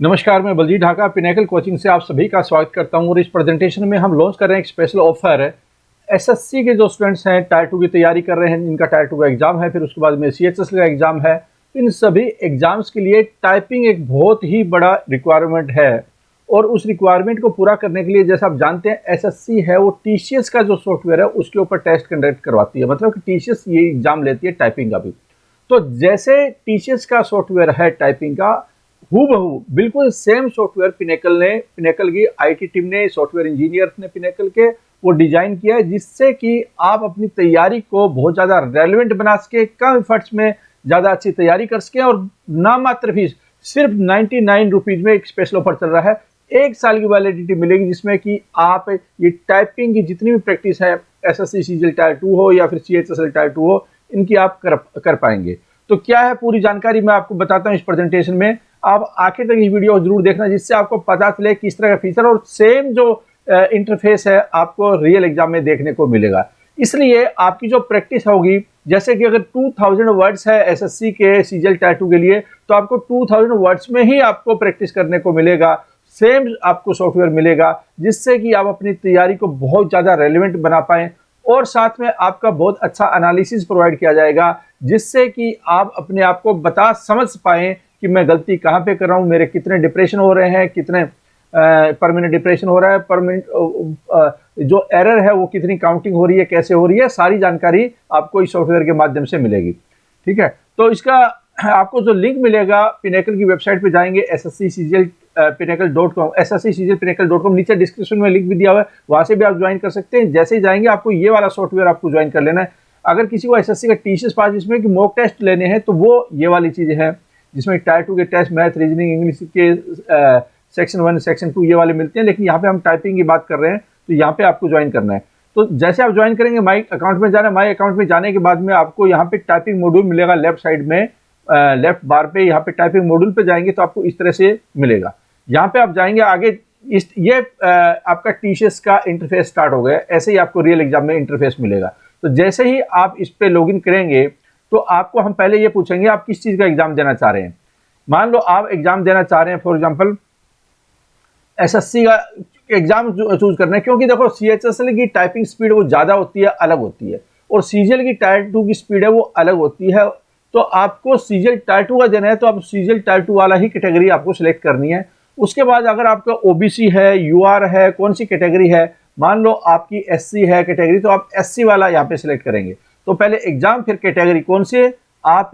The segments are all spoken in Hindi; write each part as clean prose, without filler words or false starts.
नमस्कार, मैं बलजीत ढाका पिनेकल कोचिंग से आप सभी का स्वागत करता हूं। और इस प्रेजेंटेशन में हम लॉन्च कर रहे हैं एक स्पेशल ऑफर है। एसएससी के जो स्टूडेंट्स हैं, टायर 2 की तैयारी कर रहे हैं, जिनका टायर 2 का एग्जाम है, फिर उसके बाद में सीएचएसएल का एग्जाम है, तो इन सभी एग्जाम्स के लिए टाइपिंग एक बहुत ही बड़ा रिक्वायरमेंट है। और उस रिक्वायरमेंट को पूरा करने के लिए, जैसे आप जानते हैं, एसएससी है वो टीसीएस का जो सॉफ्टवेयर है उसके ऊपर टेस्ट कंडक्ट करवाती है। मतलब कि टीसीएस ये एग्जाम लेती है टाइपिंग का भी। तो जैसे टीसीएस का सॉफ्टवेयर है टाइपिंग का, हूबहू बिल्कुल सेम सॉफ्टवेयर पिनेकल की आईटी टीम ने, सॉफ्टवेयर इंजीनियर्स ने पिनेकल के वो डिजाइन किया है, जिससे कि आप अपनी तैयारी को बहुत ज़्यादा रेलेवेंट बना सके, कम एफर्ट्स में ज़्यादा अच्छी तैयारी कर सकें। और नामात्र फीस सिर्फ 99 रुपीज़ में एक स्पेशल ऑफर चल रहा है। 1 साल की वैलिडिटी मिलेगी, जिसमें कि आप ये टाइपिंग की जितनी भी प्रैक्टिस है, एसएससी सीजीएल टायर 2 हो या फिर सीएचएसएल टायर 2 हो, इनकी आप कर पाएंगे। तो क्या है पूरी जानकारी मैं आपको बताता हूँ इस प्रेजेंटेशन में। आप आखिर तक ये वीडियो जरूर देखना, जिससे आपको पता चले किस तरह का फीचर और सेम जो इंटरफेस है आपको रियल एग्जाम में देखने को मिलेगा। इसलिए आपकी जो प्रैक्टिस होगी, जैसे कि अगर 2000 वर्ड्स है एसएससी के सीजीएल टायर 2 के लिए, तो आपको 2000 वर्ड्स में ही आपको प्रैक्टिस करने को मिलेगा। सेम आपको सॉफ्टवेयर मिलेगा, जिससे कि आप अपनी तैयारी को बहुत ज़्यादा रेलिवेंट बना पाएं। और साथ में आपका बहुत अच्छा एनालिसिस प्रोवाइड किया जाएगा, जिससे कि आप अपने आप को समझ पाएं कि मैं गलती कहाँ पे कर रहा हूँ, मेरे कितने डिप्रेशन हो रहे हैं, कितने पर मिनट डिप्रेशन हो रहा है, पर मिनट जो एरर है वो कितनी काउंटिंग हो रही है, कैसे हो रही है, सारी जानकारी आपको इस सॉफ्टवेयर के माध्यम से मिलेगी। ठीक है, तो इसका आपको जो लिंक मिलेगा, पिनेकल की वेबसाइट पे जाएंगे, SSCCGL-Pinnacle.com, SSCCGL-Pinnacle.com, नीचे डिस्क्रिप्शन में लिंक भी दिया हुआ है, वहाँ से भी आप ज्वाइन कर सकते हैं। जैसे ही जाएंगे आपको ये वाला सॉफ्टवेयर आपको ज्वाइन कर लेना है। अगर किसी को एसएससी का टीसीएस पास जिसमें कि मॉक टेस्ट लेने हैं, तो वो ये वाली चीज़ें हैं, जिसमें टायर 2 के टेस्ट, मैथ, रीजनिंग, इंग्लिश के सेक्शन 1, सेक्शन 2 ये वाले मिलते हैं। लेकिन यहाँ पे हम टाइपिंग की बात कर रहे हैं, तो यहाँ पे आपको ज्वाइन करना है। तो जैसे आप ज्वाइन करेंगे, माई अकाउंट में जाना है। माई अकाउंट में जाने के बाद में आपको यहाँ पे टाइपिंग मॉड्यूल मिलेगा लेफ्ट साइड में, लेफ्ट बार पे। यहाँ पे टाइपिंग मॉड्यूल पे जाएंगे तो आपको इस तरह से मिलेगा। यहाँ पे आप जाएंगे आगे, आपका टीसीएस का इंटरफेस स्टार्ट हो गया। ऐसे ही आपको रियल एग्जाम में इंटरफेस मिलेगा। तो जैसे ही आप इस पे लॉगिन करेंगे, तो आपको हम पहले ये पूछेंगे आप किस चीज़ का एग्जाम देना चाह रहे हैं। मान लो आप एग्जाम देना चाह रहे हैं, फॉर एग्जांपल एसएससी का एग्जाम चूज करना है, क्योंकि देखो सीएचएसएल की टाइपिंग स्पीड वो ज़्यादा होती है, अलग होती है, और सीजीएल की टायर 2 की स्पीड है वो अलग होती है। तो आपको सीजीएल टायर 2 का देना है, तो आप सीजीएल टायर 2 वाला ही कैटेगरी आपको सिलेक्ट करनी है। उसके बाद अगर आपका ओबीसी है, यूआर है, कौन सी कैटेगरी है, मान लो आपकी एससी है कैटेगरी, तो आप एससी वाला यहाँ पे सिलेक्ट करेंगे। तो पहले एग्जाम, फिर कैटेगरी कौन सी आप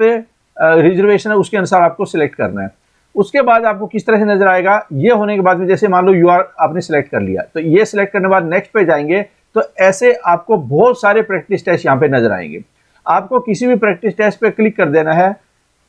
रिजर्वेशन है उसके अनुसार आपको सिलेक्ट करना है। उसके बाद आपको किस तरह से नजर आएगा, ये होने के बाद में जैसे मान लो यूआर आपने सिलेक्ट कर लिया, तो ये सिलेक्ट करने के बाद नेक्स्ट पे जाएंगे, तो ऐसे आपको बहुत सारे प्रैक्टिस टेस्ट यहाँ पे नजर आएंगे। आपको किसी भी प्रैक्टिस टेस्ट पे क्लिक कर देना है।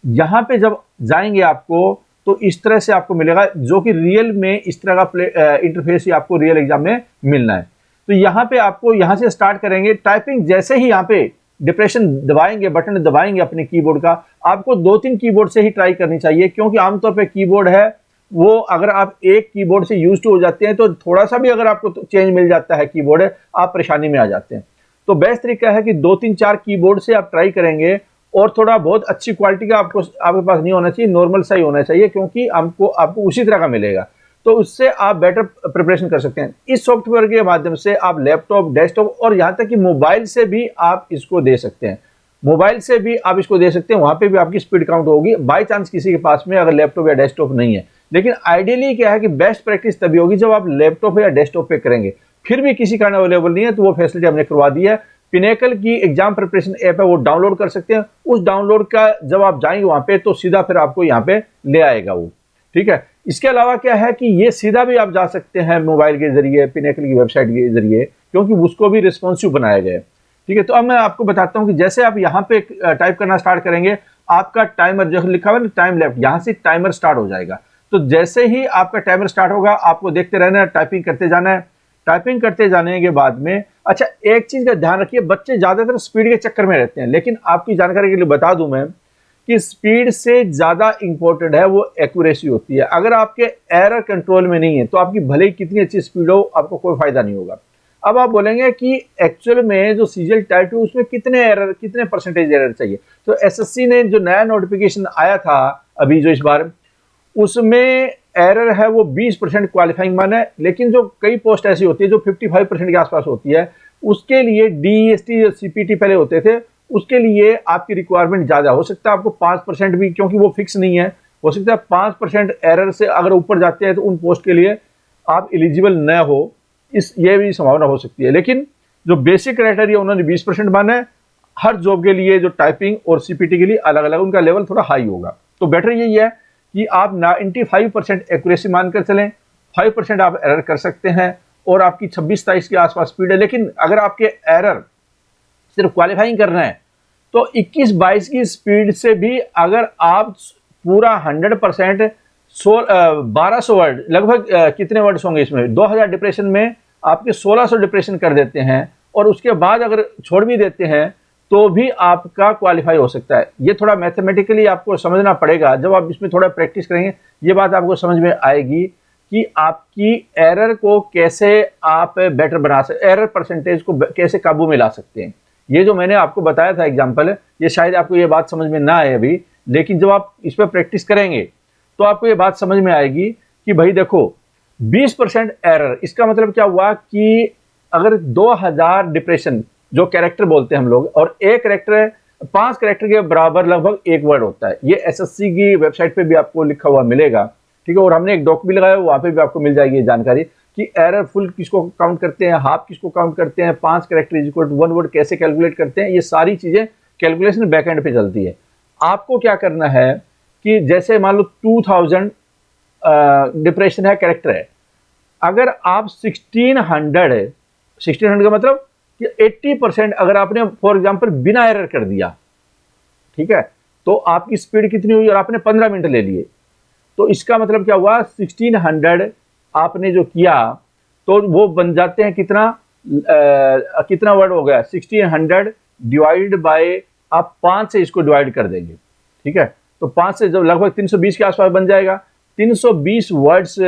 यहाँ पे जब जाएंगे आपको, तो इस तरह से आपको मिलेगा, जो कि रियल में इस तरह का इंटरफेस ही आपको रियल एग्जाम में मिलना है। तो यहाँ पे आपको यहाँ से स्टार्ट करेंगे टाइपिंग। जैसे ही यहाँ पे डिप्रेशन दबाएंगे, बटन दबाएंगे अपने कीबोर्ड का, आपको 2-3 कीबोर्ड से ही ट्राई करनी चाहिए, क्योंकि आमतौर पे कीबोर्ड है वो, अगर आप एक कीबोर्ड से यूज टू हो जाते हैं, तो थोड़ा सा भी अगर आपको चेंज मिल जाता है कीबोर्ड है, आप परेशानी में आ जाते हैं। तो बेस्ट तरीका है कि 2-3-4 कीबोर्ड से आप ट्राई करेंगे। और थोड़ा बहुत अच्छी क्वालिटी का आपके पास नहीं होना चाहिए, नॉर्मल सा ही होना चाहिए, क्योंकि आपको उसी तरह का मिलेगा। तो उससे आप बेटर प्रिपरेशन कर सकते हैं। इस सॉफ्टवेयर के माध्यम से आप लैपटॉप, डेस्कटॉप और यहाँ तक कि मोबाइल से भी आप इसको दे सकते हैं। मोबाइल से भी आप इसको दे सकते हैं, वहाँ पे भी आपकी स्पीड काउंट होगी, बाई चांस किसी के पास में अगर लैपटॉप या डेस्कटॉप नहीं है। लेकिन आइडियली क्या है कि बेस्ट प्रैक्टिस तभी होगी जब आप लैपटॉप या डेस्कटॉप पे करेंगे। फिर भी किसी कारण अवेलेबल नहीं है, तो वो फैसिलिटी हमने करवा दी है। पिनेकल की एग्जाम प्रिपरेशन ऐप है, वो डाउनलोड कर सकते हैं। उस डाउनलोड का जब आप जाएंगे वहाँ पे, तो सीधा फिर आपको यहाँ पे ले आएगा वो। ठीक है, इसके अलावा क्या है कि ये सीधा भी आप जा सकते हैं मोबाइल के जरिए, पिनेकल की वेबसाइट के जरिए, क्योंकि उसको भी रिस्पॉन्सिव बनाया गया है। ठीक है, तो अब मैं आपको बताता हूँ कि जैसे आप यहाँ पे टाइप करना स्टार्ट करेंगे, आपका टाइमर जो लिखा हुआ है ना, टाइम लेफ्ट, यहाँ से टाइमर स्टार्ट हो जाएगा। तो जैसे ही आपका टाइमर स्टार्ट होगा, आपको देखते रहना है, टाइपिंग करते जाना है। टाइपिंग करते जाने के बाद में, अच्छा एक चीज का ध्यान रखिए, बच्चे ज्यादातर स्पीड के चक्कर में रहते हैं, लेकिन आपकी जानकारी के लिए बता दूं मैं कि स्पीड से ज्यादा इंपॉर्टेंट है वो एक्यूरेसी होती है। अगर आपके एरर कंट्रोल में नहीं है, तो आपकी भले ही कितनी अच्छी स्पीड हो, आपको कोई फायदा नहीं होगा। अब आप बोलेंगे कि एक्चुअल में जो सीजीएल टायर 2 उसमें कितने परसेंटेज एरर चाहिए। तो एसएससी ने जो नया नोटिफिकेशन आया था अभी जो इस बार, उसमें एरर है वो 20% क्वालिफाइंग मान है, लेकिन जो कई पोस्ट ऐसी होती है जो 55% के आसपास होती है, उसके लिए DEST या CPT पहले होते थे, उसके लिए आपकी रिक्वायरमेंट ज़्यादा हो सकता है। आपको 5% भी, क्योंकि वो फिक्स नहीं है, हो सकता है 5% एरर से अगर ऊपर जाते हैं तो उन पोस्ट के लिए आप एलिजिबल न हो, ये भी संभावना हो सकती है। लेकिन जो बेसिक क्राइटेरिया उन्होंने 20% माना है। हर जॉब के लिए जो टाइपिंग और CPT के लिए अलग अलग उनका लेवल थोड़ा हाई होगा। तो बेटर यही है कि आप 95% एक्यूरेसी मानकर चलें, 5% आप एरर कर सकते हैं और आपकी 26-27 के आसपास स्पीड है। लेकिन अगर आपके एरर सिर्फ क्वालिफाइंग करना है तो 21-22 की स्पीड से भी अगर आप पूरा 100% 1200 वर्ड, लगभग कितने वर्ड्स होंगे इसमें, 2000 डिप्रेशन में आपके 1600 डिप्रेशन कर देते हैं और उसके बाद अगर छोड़ भी देते हैं तो भी आपका क्वालिफाई हो सकता है। ये थोड़ा मैथमेटिकली आपको समझना पड़ेगा। जब आप इसमें थोड़ा प्रैक्टिस करेंगे ये बात आपको समझ में आएगी कि आपकी एरर को कैसे आप बेटर बना सकते, एरर परसेंटेज को कैसे काबू में ला सकते हैं। ये जो मैंने आपको बताया था एग्जाम्पल, ये शायद आपको ये बात समझ में ना आए अभी, लेकिन जब आप इस पर प्रैक्टिस करेंगे तो आपको ये बात समझ में आएगी कि भाई देखो 20% एरर, इसका मतलब क्या हुआ कि अगर 2000 डिप्रेशन जो कैरेक्टर बोलते हैं हम लोग, और एक कैरेक्टर 5 कैरेक्टर के बराबर लगभग एक वर्ड होता है। ये SSC की वेबसाइट पे भी आपको लिखा हुआ मिलेगा, ठीक है। और हमने एक डॉक भी लगाया, वहाँ पे भी आपको मिल जाएगी ये जानकारी कि एरर फुल किसको काउंट करते हैं, हाफ किसको काउंट करते हैं, 5 character is equal to 1 word कैसे कैलकुलेट करते हैं। ये सारी चीज़ें कैलकुलेशन बैकएंड पे चलती है। आपको क्या करना है कि जैसे मान लो 2000 डिप्रेशन है, कैरेक्टर है, अगर आप 1600 का मतलब कि 80% अगर आपने फॉर एग्जांपल बिना एरर कर दिया, ठीक है, तो आपकी स्पीड कितनी हुई, और आपने 15 मिनट ले लिए, तो इसका मतलब क्या हुआ, 1600 आपने जो किया तो वो बन जाते हैं कितना वर्ड हो गया, 1600 डिवाइड बाय, आप 5 से इसको डिवाइड कर देंगे, ठीक है। तो 5 से जब लगभग 320 के आसपास बन जाएगा। 320 वर्ड्स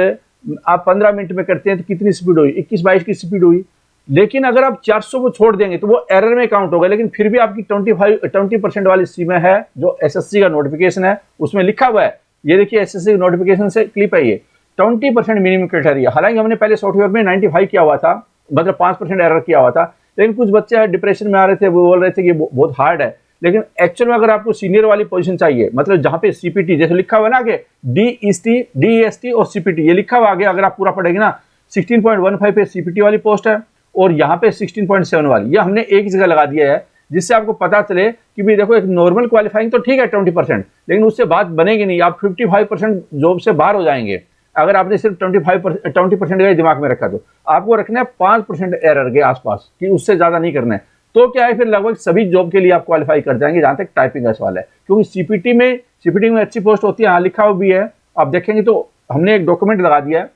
आप 15 मिनट में करते हैं तो कितनी स्पीड हुई, 21-22 की स्पीड हुई। लेकिन अगर आप 400 को छोड़ देंगे तो वो एरर में काउंट होगा, लेकिन फिर भी आपकी 20% वाली सीमा है जो SSC का नोटिफिकेशन है उसमें लिखा हुआ है। ये देखिए SSC नोटिफिकेशन से क्लिप है ये, 20% मिनिमम क्राइटेरिया। हालांकि हमने पहले सॉफ्टवेयर में 95 किया हुआ था, मतलब 5% एरर किया हुआ था, लेकिन कुछ बच्चे डिप्रेशन में आ रहे थे, वो बोल रहे थे कि बहुत हार्ड है। लेकिन एक्चुअल में अगर आपको सीनियर वाली पोजीशन चाहिए, मतलब जहां पे CPT जैसे लिखा हुआ है ना आगे, DEST और CPT ये लिखा हुआ आगे, अगर आप पूरा पढ़ेंगे ना, 16.15 पे CPT वाली पोस्ट है और यहाँ पे 16.7 वाली, ये हमने एक जगह लगा दिया है जिससे आपको पता चले कि भाई देखो एक नॉर्मल क्वालिफाइंग तो ठीक है 20%, लेकिन उससे बात बनेगी नहीं, आप 55% जॉब से बाहर हो जाएंगे अगर आपने सिर्फ 20% का दिमाग में रखा। तो आपको रखना है 5% एरर के आसपास, कि उससे ज्यादा नहीं करना है। तो क्या है, फिर लगभग सभी जॉब के लिए आप क्वालिफाई कर जाएंगे जहां तक टाइपिंग का सवाल है। क्योंकि CPT में अच्छी पोस्ट होती है, हाँ लिखा हुआ भी है, आप देखेंगे तो हमने एक डॉक्यूमेंट लगा दिया है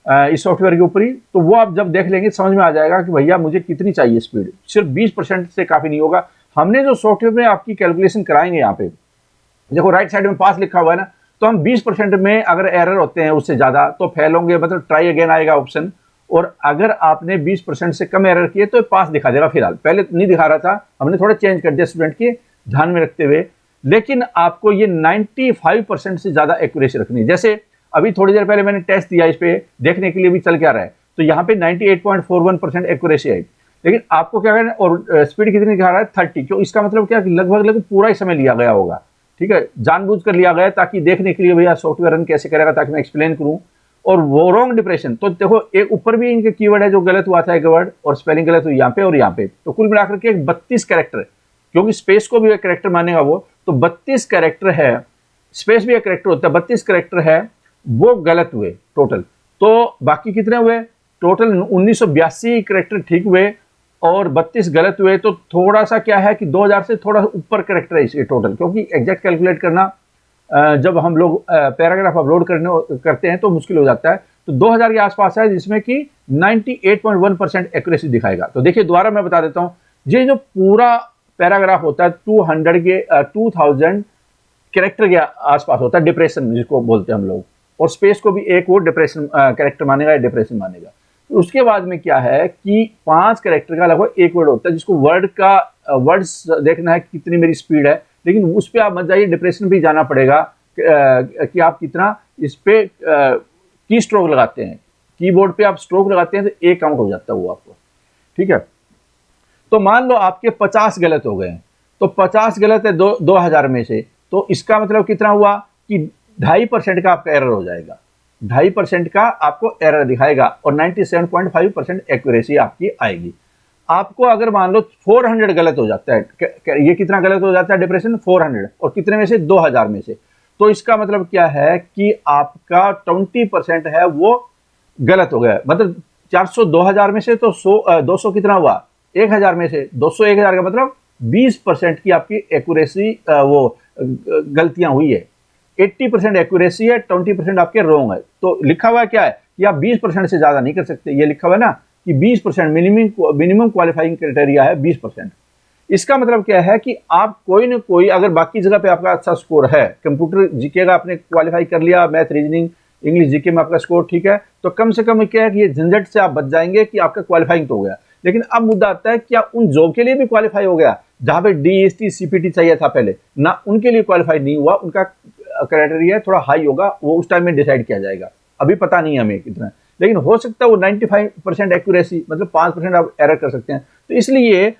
इस सॉफ्टवेयर के ऊपर ही, तो वो आप जब देख लेंगे समझ में आ जाएगा कि भैया मुझे कितनी चाहिए स्पीड। सिर्फ 20% से काफी नहीं होगा। हमने जो सॉफ्टवेयर में आपकी कैलकुलेशन कराएंगे, यहाँ पे देखो राइट साइड में पास लिखा हुआ है ना, तो हम 20% में अगर एरर होते हैं उससे ज्यादा तो फेल होंगे, मतलब ट्राई अगेन आएगा ऑप्शन। और अगर आपने 20% से कम एरर किए तो पास दिखा देगा। फिलहाल पहले नहीं दिखा रहा था, हमने थोड़ा चेंज कर दिया स्टूडेंट के ध्यान में रखते हुए। लेकिन आपको ये 95% से ज्यादा एक्यूरेसी रखनी है। जैसे अभी थोड़ी देर पहले मैंने टेस्ट दिया इस पे देखने के लिए भी चल क्या रहा है, तो यहाँ पे 98.41% एक्यूरेसी आई, लेकिन आपको क्या करना है, और स्पीड कितनी दिखा रहा है 30, क्यों, इसका मतलब क्या, लगभग पूरा ही समय लिया गया होगा, ठीक है, जानबूझकर लिया गया ताकि देखने के लिए भैया सॉफ्टवेयर रन कैसे करेगा, ताकि मैं एक्सप्लेन करूं। और वो रॉन्ग डिप्रेशन, तो देखो एक ऊपर भी इनके कीवर्ड है जो गलत हुआ था, एक वर्ड और स्पेलिंग गलत हुई यहाँ पे और यहाँ पे, तो कुल मिलाकर के 32 कैरेक्टर, क्योंकि स्पेस को भी एक कैरेक्टर मानेगा वो, तो 32 कैरेक्टर है, स्पेस भी एक कैरेक्टर होता है, 32 कैरेक्टर है वो गलत हुए टोटल। तो बाकी कितने हुए, टोटल 1982 कैरेक्टर ठीक हुए और 32 गलत हुए। तो थोड़ा सा क्या है कि 2000 से थोड़ा ऊपर कैरेक्टर है इसके टोटल, क्योंकि एग्जैक्ट कैलकुलेट करना जब हम लोग पैराग्राफ अपलोड करते हैं तो मुश्किल हो जाता है। तो 2000 के आसपास है, जिसमें कि 98.1% एक्यूरेसी दिखाएगा। तो देखिए दोबारा मैं बता देता हूँ, ये जो पूरा पैराग्राफ होता है 2000 कैरेक्टर के आसपास होता है, डिप्रेशन जिसको बोलते हैं हम लोग, और स्पेस को भी एक वो डिप्रेशन कैरेक्टर मानेगा या डिप्रेशन मानेगा। तो उसके बाद में क्या है कि 5 कैरेक्टर का लगभग एक वर्ड होता है, जिसको वर्ड्स देखना है कितनी मेरी स्पीड है, लेकिन उस पर आप मत जाइए, डिप्रेशन भी जाना पड़ेगा कि आप कितना इस पे की स्ट्रोक लगाते हैं, कीबोर्ड पे आप स्ट्रोक लगाते हैं तो 1 काउंट हो जाता है वो आपको, ठीक है। तो मान लो आपके 50 गलत हो गए हैं, तो 50 गलत है 2000 में से, तो इसका मतलब कितना हुआ कि 2.5% का आपका एरर हो जाएगा, 2.5% का आपको एरर दिखाएगा और 97.5% एक्यूरेसी आपकी आएगी। आपको अगर मान लो 400 गलत हो जाता है, ये कितना गलत हो जाता है डिप्रेशन 400, और कितने में से 2000 में से, तो इसका मतलब क्या है कि आपका 20% है वो गलत हो गया। मतलब 400 2000 में से तो 200 कितना हुआ 1000 में से, 200 1000 का मतलब 20% की आपकी एक्यूरेसी वो गलतियां हुई है। 80% एक्यूरेसी है, 20% आपके रॉन्ग है। तो लिखा हुआ क्या है कि आप 20% से ज्यादा नहीं कर सकते, ये लिखा हुआ है ना कि 20% मिनिमम क्वालिफाइंग क्राइटेरिया है 20%। इसका मतलब क्या है कि आप कोई ना कोई, अगर बाकी जगह पे आपका अच्छा स्कोर है, कंप्यूटर जीके का आपने क्वालिफाई कर लिया, मैथ रीजनिंग इंग्लिश जीके में आपका स्कोर ठीक है, तो कम से कम क्या है कि ये झंझट से आप बच जाएंगे कि आपका क्वालिफाइंग तो हो गया। लेकिन अब मुद्दा आता है क्या उन जॉब के लिए भी क्वालिफाई हो गया जहां पे डीएसटी सीपीटी चाहिए था पहले ना, उनके लिए क्वालिफाई नहीं हुआ, उनका क्राइटेरिया थोड़ा हाई होगा, वो उस टाइम में डिसाइड किया जाएगा, अभी पता नहीं है हमें कितना, लेकिन हो सकता है वो 95% एक्यूरेसी, मतलब 5% आप एरर कर सकते हैं। तो इसलिए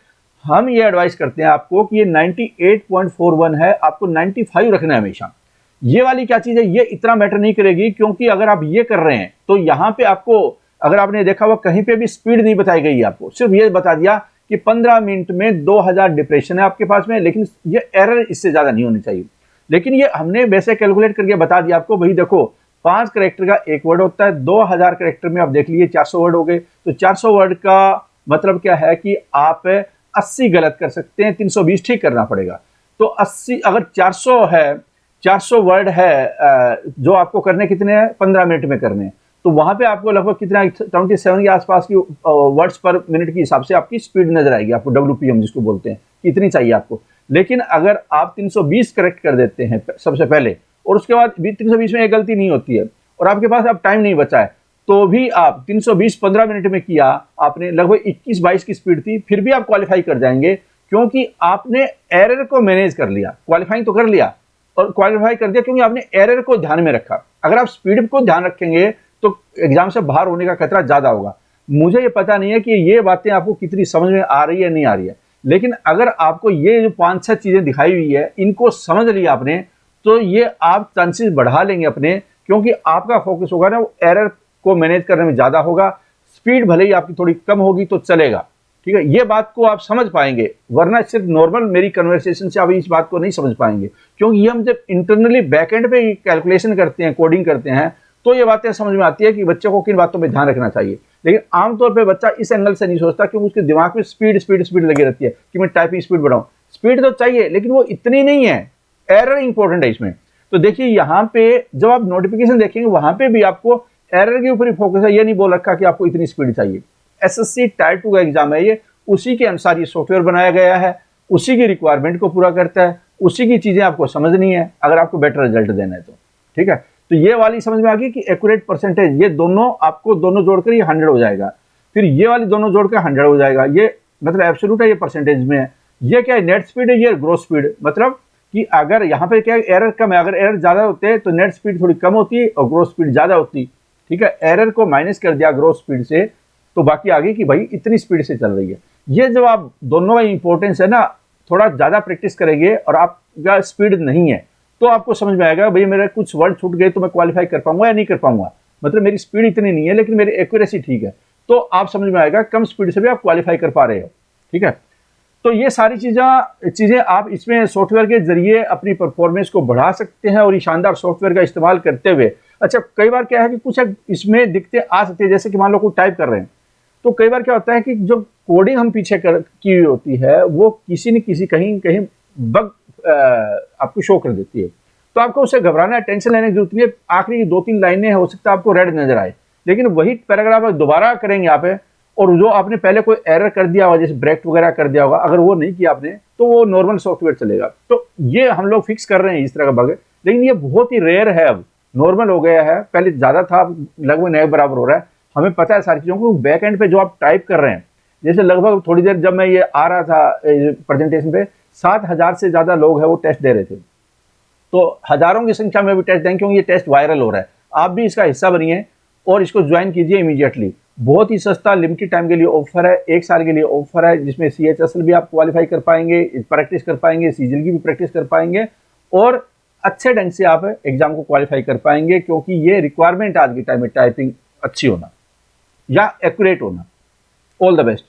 हम ये एडवाइस करते हैं आपको कि ये 98.41 है, आपको 95 रखना है हमेशा। ये वाली क्या चीज है, ये इतना मैटर नहीं करेगी, क्योंकि अगर आप ये कर रहे हैं तो यहां पे आपको, अगर आपने देखा हुआ कहीं पे भी स्पीड नहीं बताई गई है आपको, सिर्फ ये बता दिया कि 15 मिनट में 2000 डिप्रेशन है आपके पास में, लेकिन ये एरर इससे ज्यादा नहीं होनी चाहिए। लेकिन ये हमने वैसे कैलकुलेट करके बता दिया आपको, भाई देखो 5 कैरेक्टर का एक वर्ड होता है, 2000 कैरेक्टर में आप देख लीजिए 400 वर्ड हो गए, तो 400 वर्ड का मतलब क्या है कि आप 80 गलत कर सकते हैं, 320 ठीक करना पड़ेगा। तो 80, अगर 400 है, 400 वर्ड है जो आपको करने कितने हैं 15 मिनट में करने हैं, तो वहां पे आपको लगभग कितना 27 के आसपास की वर्ड्स पर मिनट के हिसाब से आपकी स्पीड नजर आएगी आपको, WPM जिसको बोलते हैं, इतनी चाहिए आपको। लेकिन अगर आप 320 करेक्ट कर देते हैं सबसे पहले, और उसके बाद 320 में एक गलती नहीं होती है और आपके पास अब टाइम नहीं बचा है, तो भी आप 320 15 मिनट में किया आपने, लगभग 21-22 की स्पीड थी, फिर भी आप क्वालिफाई कर जाएंगे, क्योंकि आपने एरर को मैनेज कर लिया। क्वालिफाइंग तो कर लिया और क्वालिफाई कर दिया क्योंकि आपने एरर को ध्यान में रखा। अगर आप स्पीड को ध्यान रखेंगे तो एग्जाम से बाहर होने का खतरा ज्यादा होगा। मुझे ये पता नहीं है कि ये बातें आपको कितनी समझ में आ रही है नहीं आ रही है, लेकिन अगर आपको ये जो 5-6 चीजें दिखाई हुई है इनको समझ लिया आपने, तो ये आप चांसेस बढ़ा लेंगे अपने, क्योंकि आपका फोकस होगा ना वो एरर को मैनेज करने में ज्यादा होगा। स्पीड भले ही आपकी थोड़ी कम होगी तो चलेगा, ठीक है, ये बात को आप समझ पाएंगे, वरना सिर्फ नॉर्मल मेरी कन्वर्सेशन से आप इस बात को नहीं समझ पाएंगे, क्योंकि ये हम जब इंटरनली बैकएंड पे कैलकुलेशन करते हैं, कोडिंग करते हैं, तो ये बातें समझ में आती है कि बच्चे को किन बातों पे ध्यान रखना चाहिए। लेकिन आमतौर पर बच्चा इस एंगल से नहीं सोचता, क्योंकि उसके दिमाग में स्पीड स्पीड स्पीड लगी रहती है कि मैं टाइपिंग स्पीड बढ़ाऊं। स्पीड तो चाहिए लेकिन वो इतनी नहीं है, एरर इंपॉर्टेंट है इसमें। तो देखिए यहाँ पे जब आप नोटिफिकेशन देखेंगे वहां पे भी आपको एरर के ऊपर ही फोकस है, ये नहीं बोल रखा कि आपको इतनी स्पीड चाहिए। एसएससी टायर 2 का एग्जाम है ये, उसी के अनुसार ये सॉफ्टवेयर बनाया गया है, उसी की रिक्वायरमेंट को पूरा करता है, उसी की चीजें आपको समझनी है अगर आपको बेटर रिजल्ट देना है तो, ठीक है। तो ये वाली समझ में आ गई कि एक्यूरेट परसेंटेज, ये दोनों आपको दोनों जोड़कर ये 100 हो जाएगा, फिर ये वाली दोनों जोड़कर 100 हो जाएगा, ये मतलब एब्सोल्यूट है, ये परसेंटेज में है। ये क्या है, नेट स्पीड है, ये ग्रोस स्पीड, मतलब कि अगर यहाँ पे क्या एरर कम है, अगर एरर ज्यादा होते हैं तो नेट स्पीड थोड़ी कम होती है और ग्रोस स्पीड ज्यादा होती, ठीक है। एरर को माइनस कर दिया ग्रोस स्पीड से, तो बाकी आगे कि भाई इतनी स्पीड से चल रही है। ये जब आप दोनों का इंपॉर्टेंस है ना, थोड़ा ज्यादा प्रैक्टिस करेंगे और आपका स्पीड नहीं है तो आपको समझ में आएगा भाई मेरे कुछ वर्ड छूट गए तो मैं क्वालिफाई कर पाऊंगा या नहीं कर पाऊंगा, मतलब मेरी स्पीड इतनी नहीं है लेकिन मेरी एक्यूरेसी ठीक है, तो आप समझ में आएगा कम स्पीड से भी आप क्वालिफाई कर पा रहे हो, ठीक है। तो ये सारी चीजें आप इसमें सॉफ्टवेयर के जरिए अपनी परफॉर्मेंस को बढ़ा सकते हैं और ये शानदार सॉफ्टवेयर का इस्तेमाल करते हुए। अच्छा, कई बार क्या है कि कुछ इसमें दिक्कतें आ सकती है, जैसे कि मान लो कोई टाइप कर रहे हैं तो कई बार क्या होता है कि जो कोडिंग हम पीछे की हुई होती है वो किसी न किसी कहीं कहीं बग आपको शो कर देती है, तो आपको उससे घबराना है, टेंशन लेने की जरूरत नहीं है। आखिरी की 2-3 लाइनें हो सकता है आपको रेड नजर आए, लेकिन वही पैराग्राफ दोबारा करेंगे आप, और जो आपने पहले कोई एरर कर दिया होगा जैसे ब्रेक वगैरह कर दिया होगा, अगर वो नहीं किया आपने तो वो नॉर्मल सॉफ्टवेयर चलेगा। तो ये हम लोग फिक्स कर रहे हैं इस तरह का बग, लेकिन ये बहुत ही रेयर है, अब नॉर्मल हो गया है, पहले ज्यादा था, लगभग नए बराबर हो रहा है। हमें पता है सारी चीजों को, बैक एंड पे जो आप टाइप कर रहे हैं, जैसे लगभग थोड़ी देर जब मैं ये आ रहा था प्रेजेंटेशन पे, 7000 से ज्यादा लोग हैं वो टेस्ट दे रहे थे, तो हजारों की संख्या में भी टेस्ट देंगे, क्योंकि ये टेस्ट वायरल हो रहा है। आप भी इसका हिस्सा बनिए और इसको ज्वाइन कीजिए इमीडिएटली। बहुत ही सस्ता लिमिटेड टाइम के लिए ऑफर है, 1 साल के लिए ऑफर है, जिसमें CHSL भी आप क्वालिफाई कर पाएंगे, प्रैक्टिस कर पाएंगे, CGL की भी प्रैक्टिस कर पाएंगे और अच्छे ढंग से आप एग्जाम को क्वालिफाई कर पाएंगे, क्योंकि ये रिक्वायरमेंट आज के टाइम में टाइपिंग अच्छी होना या एक्यूरेट होना। All the best.